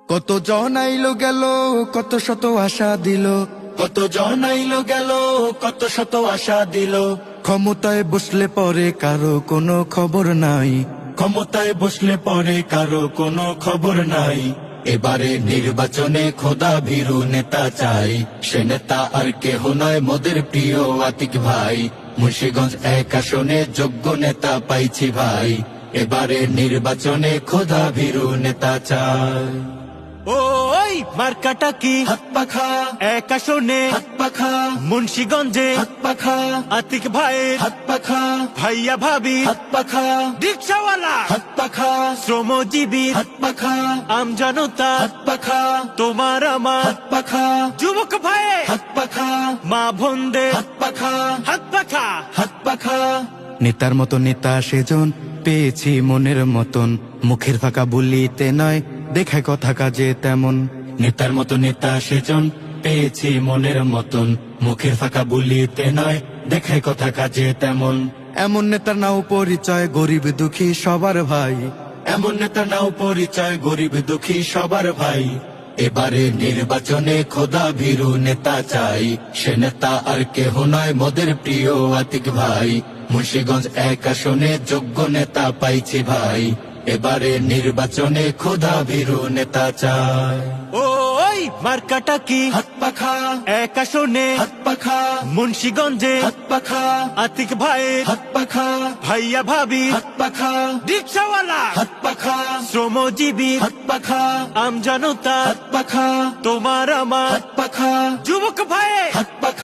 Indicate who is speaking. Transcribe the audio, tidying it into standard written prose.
Speaker 1: কত জন আইলো গেল, কত শত আশা দিল,
Speaker 2: কত জন আইলো গেল, কত শত আশা দিল।
Speaker 1: ক্ষমতায় বসলে পরে কারো কোনো খবর নাই,
Speaker 2: ক্ষমতায় বসলে পরে কারো কোনো খবর নাই। এবারে নির্বাচনে খোদা ভীরু নেতা চাই, সে নেতা আর কেহ নয় মোদের প্রিয় আতিক ভাই। মুন্সিগঞ্জ 1 আসনে যোগ্য নেতা পাইছি ভাই, এবারে নির্বাচনে খোদা ভীরু নেতা চাই।
Speaker 3: ওই মার্কাটা কি
Speaker 2: হাত পাখা,
Speaker 3: 1 আসনে
Speaker 2: হাত পাখা,
Speaker 3: মুন্সিগঞ্জে
Speaker 2: হাত পাখা,
Speaker 3: আতিক ভাইয়ের
Speaker 2: হাত পাখা,
Speaker 3: ভাইয়া ভাবি
Speaker 2: হাত পাখা,
Speaker 3: রিক্সাওয়ালা
Speaker 2: হাত পাখা,
Speaker 3: শ্রমজীবী
Speaker 2: হাত পাখা,
Speaker 3: আমজনতা
Speaker 2: হাত পাখা,
Speaker 3: তোমার আমার
Speaker 2: হাত পাখা,
Speaker 3: যুবক ভাইয়ে
Speaker 2: হাত পাখা,
Speaker 3: মা বোনদের
Speaker 2: হাত পাখা,
Speaker 3: হাত পাখা।
Speaker 2: হাত পাখা।
Speaker 1: নেতার মতো নেতা সেজন পেয়েছি মনের মতন, মুখের ফাঁকা বলিতে নয় দেখায় কথা কাজে তেমন।
Speaker 2: নেতার মতো নেতা সেজন পেয়েছি মনের মতন, মুখের ফাঁকা বলিতে নয় দেখায় কথা কাজে তেমন।
Speaker 1: এমন নেতার নাও পরিচয় গরিব দুঃখী সবার ভাই,
Speaker 2: এমন নেতা নাও পরিচয় গরিব দুঃখী সবার ভাই। এবারে নির্বাচনে খোদা ভীরু নেতা চাই, সে নেতা আর কেহ নয় মোদের প্রিয় আতিক ভাই। মুন্সিগঞ্জ 1 আসনে যোগ্য নেতা পাইছি ভাই, এবারে নির্বাচনে খোদা ভীরু নেতা চাই।
Speaker 3: ওই মার্কাটা কি
Speaker 2: হাত পাখা,
Speaker 3: 1 আসনে
Speaker 2: হাত পাখা,
Speaker 3: মুন্সিগঞ্জে
Speaker 2: হাত পাখা,
Speaker 3: আতিক ভাইয়ের
Speaker 2: হাত পাখা,
Speaker 3: ভাইয়া ভাবি
Speaker 2: হাত পাখা,
Speaker 3: রিক্সাওয়ালা
Speaker 2: হাত পাখা,
Speaker 3: শ্রমজীবী
Speaker 2: হাত পাখা,
Speaker 3: আমজনতা
Speaker 2: হাত পাখা,
Speaker 3: তোমার আমার
Speaker 2: হাত পাখা,
Speaker 3: যুবক ভাইয়ে
Speaker 2: হাত পাখা।